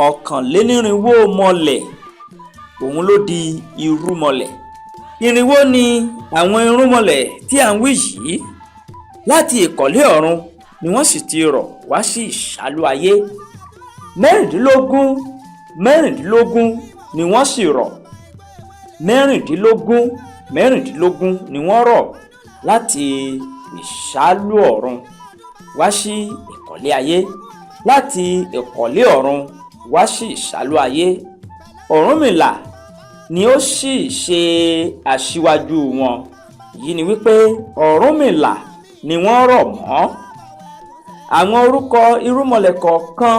ọ̀kànlénírínwó mọlẹ̀ òun ló di irúnmọlẹ̀. Irinwó ni àwọn irúnmọlẹ̀ tí à ń wí yìí. Láti ìkọ̀lé ọ̀run ni wọ́n sì ti rọ̀ wá sí ìsálú ayé. Mẹ́rìndínlógún ni wọ́n sì rọ̀. Mẹ́rìndínlógún ni wọ́n rọ̀ láti ìsálú ọ̀run wá sí ìkọ̀lé ayé. Láti ìkọ̀lé ọ̀run wá sí ìsálú ayé. Ọ̀rúnmìlà ni ó sì ṣe aṣíwájú wọn. Èyí ni wípé Ọ̀rúnmìlà ni wọ́n rọ̀ mọ́. Àwọn orúkọ irúnmọlẹ̀ kọ̀ọ̀kan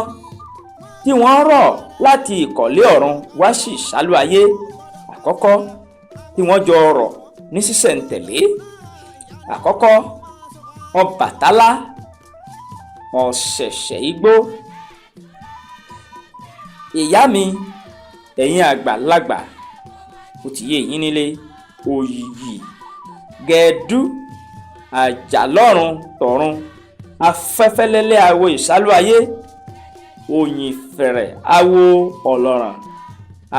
tí wọ́n rọ̀ láti ìkọ̀lé ọ̀run wá sí ìsálú ayé àkọ́kọ́ tí wọ́n jọ rọ̀ ní sísẹ̀ǹtẹ̀lé. Àkọ́kọ́ Ọbàtálá ọ̀ṣẹ̀ṣẹ̀ igbó. Ìyá mi ẹ̀yin àgbàlagbà ó ti yé yín nílé. Òyìyì gẹ̀ẹ́dú àjàlọ́run tọ̀run afẹ́fẹ́lẹ́lẹ́ awo ìsálú ayé. Òyìn fẹ̀rẹ̀ awo ọlọ́ràn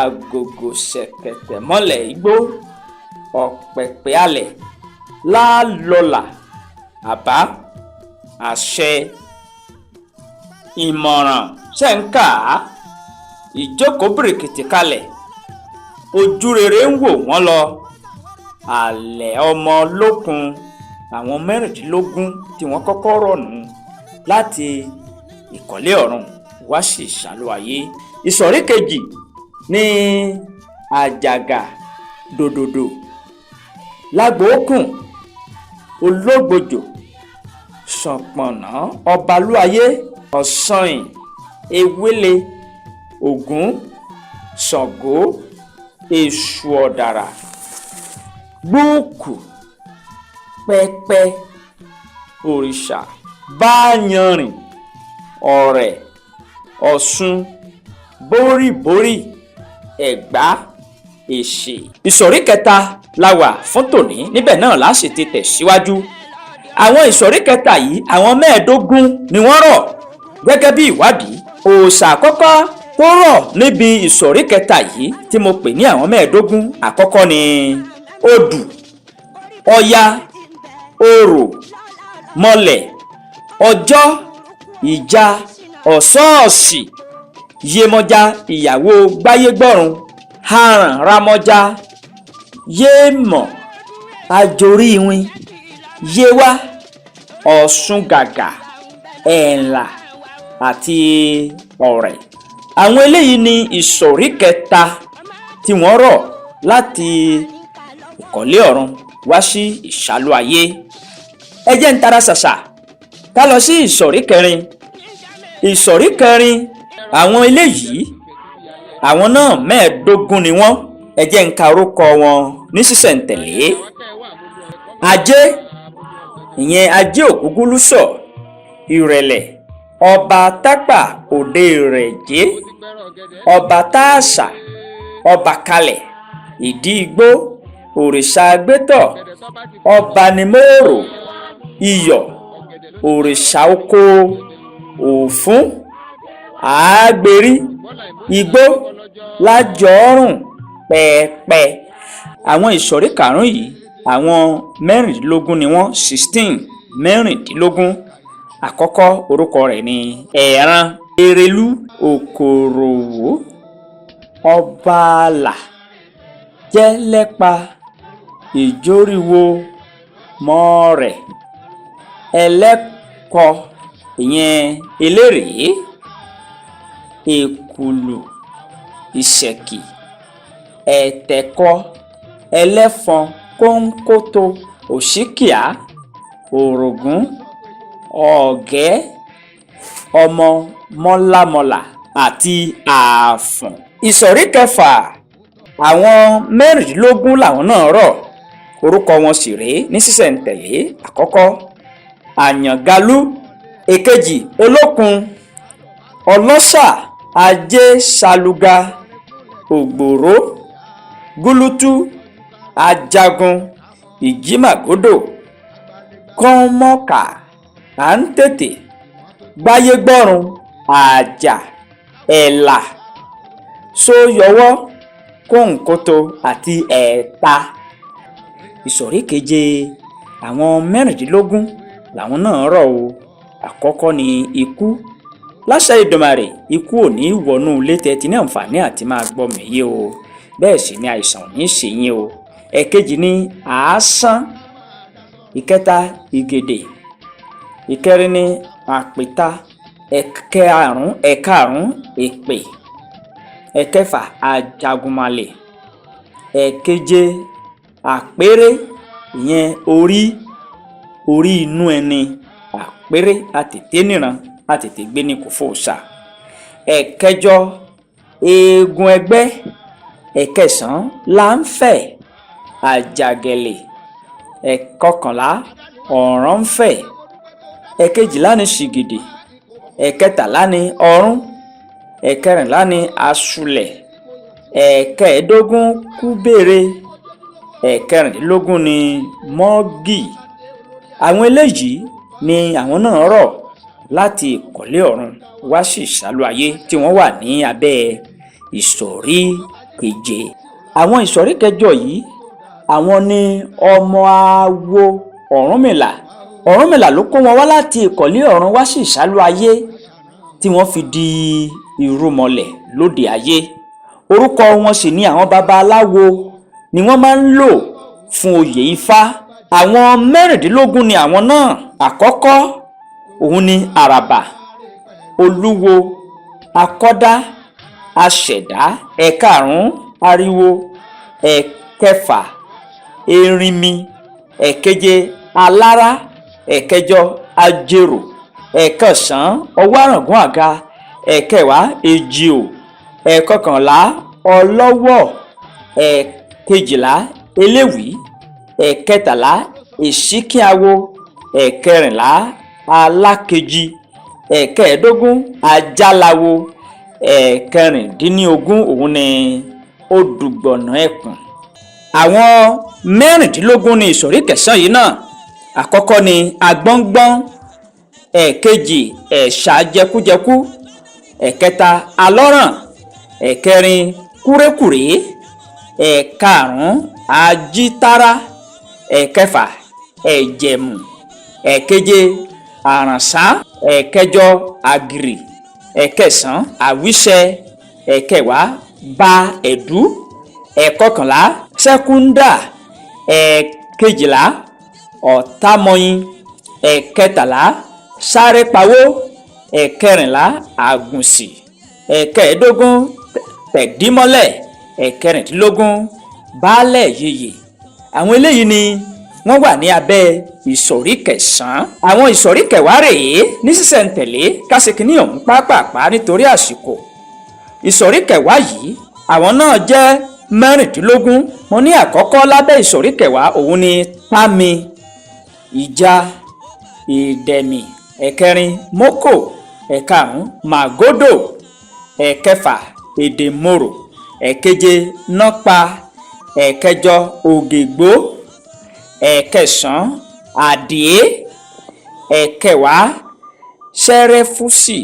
agogo ṣẹ̀kẹ̀tẹ̀ mọ́lẹ̀ igbó. Ọ̀pẹ̀pẹ̀ alẹ̀ lálọ́là àbá àṣẹ ìmọ̀ràn ṣẹ̀ǹkà ìjókòó bìrìkìtì kalẹ̀ ojú rere ń wò wọ́n lọ. Àlẹ̀ ọmọ lókun àwọn mẹ́rìndínlógún tí wọ́n kọ́kọ́ rọ̀ nù láti ìkọ̀lé ọ̀run wá sí ìsálú ayé. Ìsọ̀rí kejì ní àjàgà dòdòdò lágbóòkùn ológbòjò ṣọ̀pọ̀nà ọbalúayé ọ̀sanyìn ewéle ògún ṣàngó èṣù ọ̀dàrà gbúùkù pẹpẹ òrìṣà báyanrìn ọ̀rẹ̀ ọ̀ṣun bórìbórì ẹ̀gbá èṣè. Ìsọ̀rí kẹta la wà fún tòní, níbẹ̀ náà la sì ti tẹ̀síwájú. Àwọn ìsọ̀rí kẹta yìí àwọn 15 ni wọ́n rọ̀ gẹ́gẹ́ bí ìwádìí. Òòṣà àkọ́kọ́ tó rọ̀ níbi ìsọ̀rí kẹta yìí tí mo pè ní àwọn 15 àkọ́kọ́ ni odù, ọya, orò, mọlẹ̀, ọjọ́, ìjà, ọ̀ṣọ́ọ̀ṣì, yemọja ìyàwó gbáyégbọ́run, haràn ramọja, yéèmọ̀, ajoríwin, yéwá, ọ̀ṣun gàgà, ẹ̀ǹlà àti ọ̀rẹ̀. Àwọn eléyìí ni ìsọ̀rí kẹta tí wọ́n rọ̀ láti ìkọ̀lé ọ̀run wá sí ìsálú ayé. Ẹ jẹ́ ń tara ṣàṣà ká lọ sí ìsọ̀rí kẹrin. Ìsọ̀rí kẹrin àwọn eléyìí àwọn náà 15 ni wọ́n. Ẹ jẹ́ ń ka orúkọ wọn ní sísẹ̀ǹtẹ̀lé. Ajé ìyẹn ajé ògúngúlùsọ̀ ìrẹ̀lẹ̀ ọba tápà òde ìrẹ̀jẹ́ ọba táàṣà ọba kalẹ̀ ìdí igbó òrìṣà gbétọ̀ ọba nímòrò iyọ̀ òrìṣà oko òfún àágbérí igbó lájọọrùn pẹ̀ẹ̀pẹ̀. Àwọn ìsọ̀rí karùn-ún yìí àwọn 16 ni wọ́n 16. Àkọ́kọ́ orúkọ rẹ̀ ni ẹ̀ràn erelú òkòròwò ọbaàlà jẹ́lẹ́pa ìjóríwo mọ́ọ̀rẹ̀ ẹlẹ́kọ ìyẹn elérèé èkùlù ìṣẹ̀kì ẹ̀tẹ̀kọ ẹlẹ́fọn kóńkótó òṣìkíà òrògún ọ̀gẹ́ ọmọ mọ́lámọ́lá àti ààfọ̀n. Ìsọ̀rí kẹfà àwọn 16 làwọn náà rọ̀. Orúkọ wọn sì rèé ní sísẹ̀ǹtẹ̀lé. Àkọ́kọ́ àyàngalú, èkejì olókun, ọlọ́ṣà, ajé ṣaluga, ògbòró, gúlútú, ajagun, ìjímàgódò, kọ́mọ́kà, à ń tètè, gbáyégbọ́run, àjà, ẹ̀là, sóyọwọ́, kóǹkótó àti ẹ̀ẹ̀ta. Ìsọ̀rí keje àwọn mẹ́rìndínlógún làwọn náà rọ̀ o. Àkọ́kọ́ ni ikú. Láṣẹ Èdùmàrè, ikú ò ní wọnú ilé tẹ́tí ní àǹfààní àti máa gbọ́ mi yé o. Bẹ́ẹ̀ sì ni àìsàn ò ní ṣe yín o. Ẹ̀kejì ni àásán. Ìkẹta ìgèdè. Ìkẹrin ni àpèta. Ẹ̀karùn èpè. Ẹ̀kẹfà àjàgùnmalè. Ẹ̀keje àpérè, ìyẹn orí inú ẹni. Àpérè àtètè níran àtètè gbé ní kò fòòṣà. Ẹ̀kẹjọ eegun ẹgbẹ́. Ẹ̀kẹsàn láńfẹ̀ àjàgẹ̀lẹ̀. Ẹ̀kọkànlá ọ̀rànfẹ̀. Ẹ̀kejìlá ni ṣìgìdì. Ẹ̀kẹtàlá ni ọrún. Ẹ̀kẹrìnlá ni aṣulẹ̀. Ẹ̀kẹẹ̀dógún kúbèrè. Ẹ̀kẹrìndínlógún ni mọ́gì. Àwọn eléyìí ni àwọn náà rọ̀ láti ìkọ̀lé ọ̀run wá sí ìsálú ayé tí wọ́n wà ní abẹ́ ìsọ̀rí keje. Àwọn ìsọ̀rí kẹjọ yìí àwọn ni ọmọ awo Ọ̀rúnmìlà. Ọ̀rúnmìlà ló kó wọn wá láti ìkọ̀lé ọ̀run wá sí ìsálú ayé tí wọ́n fi di irúnmọlẹ̀ lóde ayé. Orúkọ wọn sì ni àwọn babaláwo ni wọ́n máa ń lò fún oyè Ifá. Àwọn mẹ́rìndínlógún ni àwọn náà. Àkọ́kọ́ òun ni àràbà, olúwo, akọ́dá, aṣẹ̀dá. Ẹ̀karùn ariwo. Ẹ̀kẹfà erinmi. Ẹ̀keje alára. Ẹ̀kẹjọ ajérò. Ẹ̀kẹsàn ọwọ́ àràngún àga. Ẹ̀kẹwàá ejìò. Ẹ̀kọkànlá ọlọ́wọ̀. Ẹ̀kejìlá eléwì. Ẹ̀kẹtàlá èṣíkíawo. Ẹ̀kẹrìnlá alákejì. Ẹ̀kẹẹ̀dógún ajálawo. Ẹ̀kẹrìndínlógún òun ni odùgbọ̀nà ẹkùn. Àwọn mẹ́rìndínlógún ni ìsọ̀rí kẹsàn yìí náà. Àkọ́kọ́ ni agbọ́ngbọ́n. Ẹ̀kejì ẹ̀ṣà jẹkújẹkú. Ẹ̀kẹta alọ́ràn. Ẹ̀kẹrin kúrékùré. Ẹ̀karùn ajítárá. Ẹ̀kẹfà ẹ̀jẹ̀mù. Ẹ̀keje àrànsá. Ẹ̀kẹjọ àgìrì. Ẹ̀kẹsàn àwíṣẹ. Ẹ̀kẹwàá ba ẹ̀dú. Ẹ̀kọkànlá sẹ́kúndà. Ẹ̀kejìlá ọ̀támọyin. Ẹ̀kẹtàlá sárépawó. Ẹ̀kẹrìnlá àgùnsì. Ẹ̀kẹẹ̀dógún tẹ̀dímọ́lẹ̀. Ẹ̀kẹrìndínlógún baálẹ̀ yèyè. Àwọn eléyìí ni wọ́n wà ní abẹ́ ìsọ̀rí kẹsàn-án. Àwọn ìsọ̀rí kẹwàá rèé ní sísẹ̀ntẹ̀lé kásìkíní ọ̀hún pápápá nítorí àsìkò. Ìsọ̀rí kẹwàá yìí àwọn náà jẹ́ mẹ́rìndínlógún. Mo ní àkọ́kọ́ lábẹ́ ìsọ̀rí kẹwàá òun ni támi, ìjà, ìdẹ̀mì. Ẹ̀kẹrin mókò. Ẹ̀karùn màgódò. Ẹ̀kẹfà èdèmorò. Ẹ̀keje nọ́pa. Ẹ̀kẹjọ ògègbó. Ẹ̀kẹsàn àdìé. Ẹ̀kẹwàá ṣẹrẹfúsì.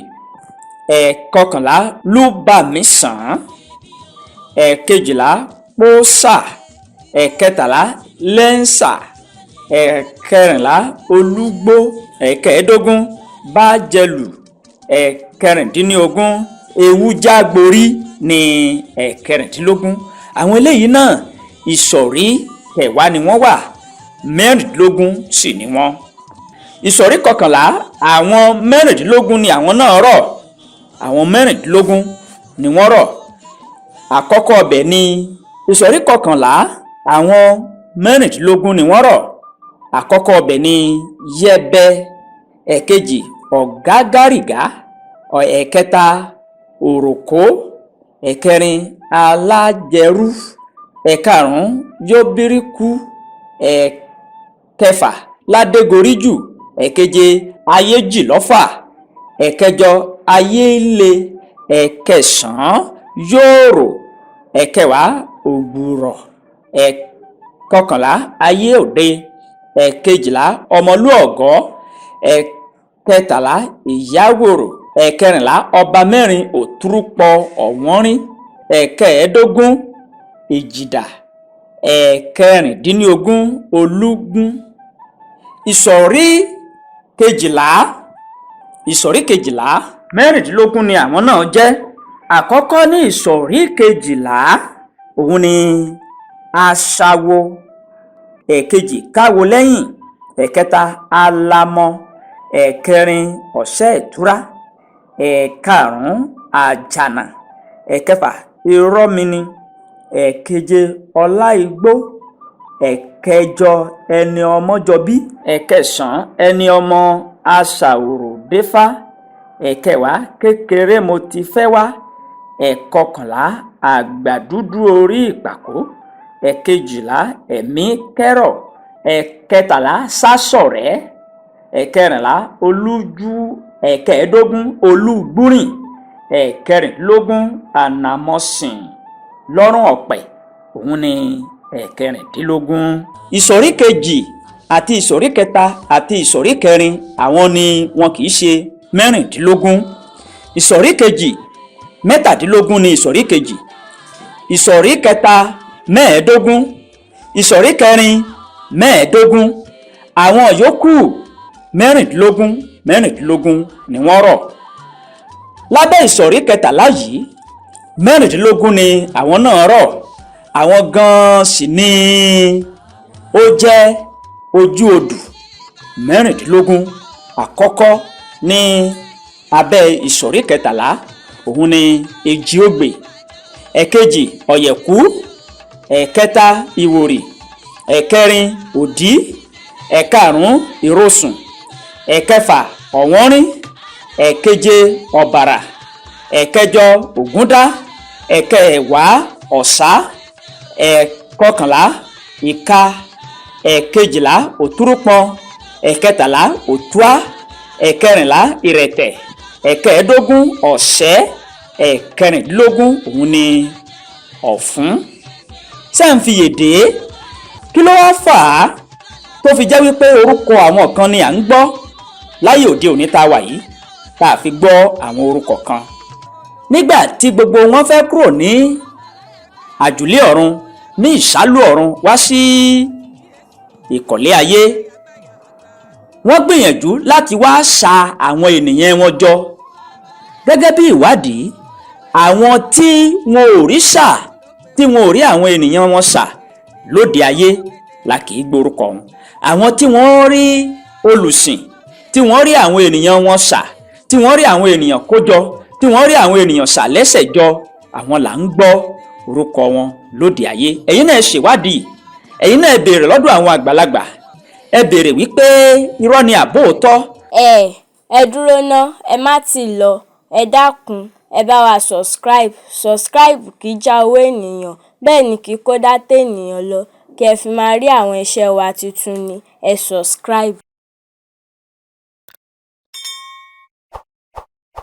Ẹ̀kọkànlá lúbàmísàn. Ẹ̀kejìlá pósà. Ẹ̀kẹtàlá lẹ́ńsà. Ẹ̀kẹrìnlá olúgbó. Ẹ̀kẹẹ̀dógún bájẹlù. Ẹ̀kẹrìndínlógún ewújágborí ní ẹ̀kẹrìndínlógún. Àwọn eléyìí náà ìsọ̀rí kẹwàá ni wọ́n wà, mẹ́rìndínlógún sì ni wọ́n. Ìsọ̀rí kọkànlá àwọn mẹ́rìndínlógún ni àwọn náà rọ̀. Àwọn mẹ́rìndínlógún ni wọ́n rọ̀. Àkọ́kọ́ ọbẹ̀ ni ìsọ̀rí kọkànlá àwọn mẹ́rìndínlógún ni wọ́n rọ̀. Àkọ́kọ́ ọbẹ̀ ni yẹbẹ. Ẹ̀kejì ọ̀gágárìgá. Ẹ̀kẹta òròkó. Ẹ̀kẹrin alájẹrú. Ẹ̀karùn yóbíríkú. Ẹ̀kẹfà ládégoríjù. Ẹ̀keje ayéjìlọ́fà. Ẹ̀kẹjọ ayéle. Ẹ̀kẹsàn yóòrò. Ẹ̀kẹwàá ògbùrọ̀. Ẹ̀kọkànlá ayé òde. Ẹ̀kejìlá ọmọlúọ̀gọ́. Ẹ̀kẹtàlá ìyáwòrò. ẹ̀kẹrìnlá ọba mẹ́rin òtúrúpọ̀ ọ̀wọ́nrín. ẹ̀kẹẹ̀ẹ́dógún èjìdà. ẹ̀kẹrìndínlógún olúgún. ìsọ̀rí kejìlá mẹ́rìndínlógún ni àwọn náà jẹ́. àkọ́kọ́ ní ìsọ̀rí kejìlá òun ni aṣawo. ẹ̀kejì káwo lẹ́yìn. ẹ̀kẹta alamọ. ẹ̀kẹrin ọ̀sẹ́ ìtura. ẹ̀karùn-ún àjànà. ẹ̀kẹfà irọ́mini. ẹ̀keje ọlá igbó. ẹ̀kẹjọ ẹni ọmọjọbí. ẹ̀kẹsàn-án ẹni ọmọ aṣàwòròdéfá. ẹ̀kẹwàá kékeré mo ti fẹ́ wá. ẹ̀kọkànlá àgbàdúdú orí ìpàkó. ẹ̀kejìlá ẹ̀mí kẹ́rọ̀. ẹ̀kẹtàlá sásọ̀rẹ́. ẹ̀kẹrìnlá olújú. ẹ̀kẹẹ̀ẹ́dógún olúgbúrìn. ẹ̀kẹrìndínlógún ànàmọ́sìn lọ́rùn ọ̀pẹ òun ni ẹ̀kẹrìndínlógún. ìsọ̀rí kejì àti ìsọ̀rí kẹta àti ìsọ̀rí kẹrin àwọn ni wọn kì í ṣe mẹ́rìndínlógún. ìsọ̀rí kejì mẹ́tàdínlógún ni ìsọ̀rí kejì. ìsọ̀rí kẹta mẹ́ẹ̀ẹ́dógún. ìsọ̀rí kẹrin mẹ́ẹ̀ẹ́dógún. àwọn yòókù mẹ́rìndínlógún ni wọ́n rọ̀. lábẹ́ ìsọ̀rí kẹtàlá yìí mẹ́rìndínlógún ni àwọn náà rọ̀. àwọn gan-an sì ni ó jẹ́ ojú odù mẹ́rìndínlógún. àkọ́kọ́ ní abẹ́ ìsọ̀rí kẹtàlá òun ni èjì ògbè. ẹ̀kejì ọ̀yẹ̀kú. ẹ̀kẹta ìwòrì. ẹ̀kẹrin òdí. ẹ̀karùn-ún ìrosùn. ẹ̀kẹfà ọ̀wọ́nrín. ẹ̀keje ọ̀bàrà. ẹ̀kẹjọ ògúndá. ẹ̀kẹwàá ọ̀sá. ẹ̀kọkànlá ìka. ẹ̀kejìlá òtúrúpọ̀. ẹ̀kẹtàlá òtúá. ẹ̀kẹrìnlá ìrẹ̀tẹ̀. ẹ̀kẹẹ̀ẹ́dógún ọ̀sẹ́. ẹ̀kẹrìndínlógún òun ni ọ̀fún. sẹ́ǹfìyèdè kí ló wá fà á tó fi jẹ́ wípé orúkọ àwọn kan ni à ń gbọ́ láyé òde òní tá a wà yìí tá a fi gbọ́ àwọn orúkọ kan nígbà tí gbogbo wọn fẹ́ kúrò ní àjùlé ọ̀run ní ìsálú ọ̀run wá sí ìkọ̀lé ayé. wọ́n gbìyànjú láti wá sa àwọn ènìyàn wọn jọ gẹ́gẹ́ bí ìwádìí. àwọn tí wọn ò rí sà tí wọn ò rí àwọn ènìyàn wọn sà lóde ayé la kì í gborúkọ wọn. àwọn tí wọ́n rí olùsìn tí wọ́n rí àwọn ènìyàn wọn sà tí wọ́n rí àwọn ènìyàn kójọ tí wọ́n rí àwọn ènìyàn sà lẹ́sẹ̀ jọ àwọn là ń gbọ́ orúkọ wọn lóde ayé. ẹ̀yin náà ṣèwádìí, ẹ̀yin náà béèrè lọ́dọ̀ àwọn àgbàlagbà, ẹ béèrè wípé irọ́ ni àbóòtọ́. ẹ dúró ná, ẹ má tì lọ, ẹ dákun ẹ bá wa subscribe kì í já owó ènìyàn, bẹ́ẹ̀ ni kì í kó dátà ènìyàn lọ. Kí ẹ fi máa rí àwọn iṣẹ́ wa tuntun ni ẹ subscribe.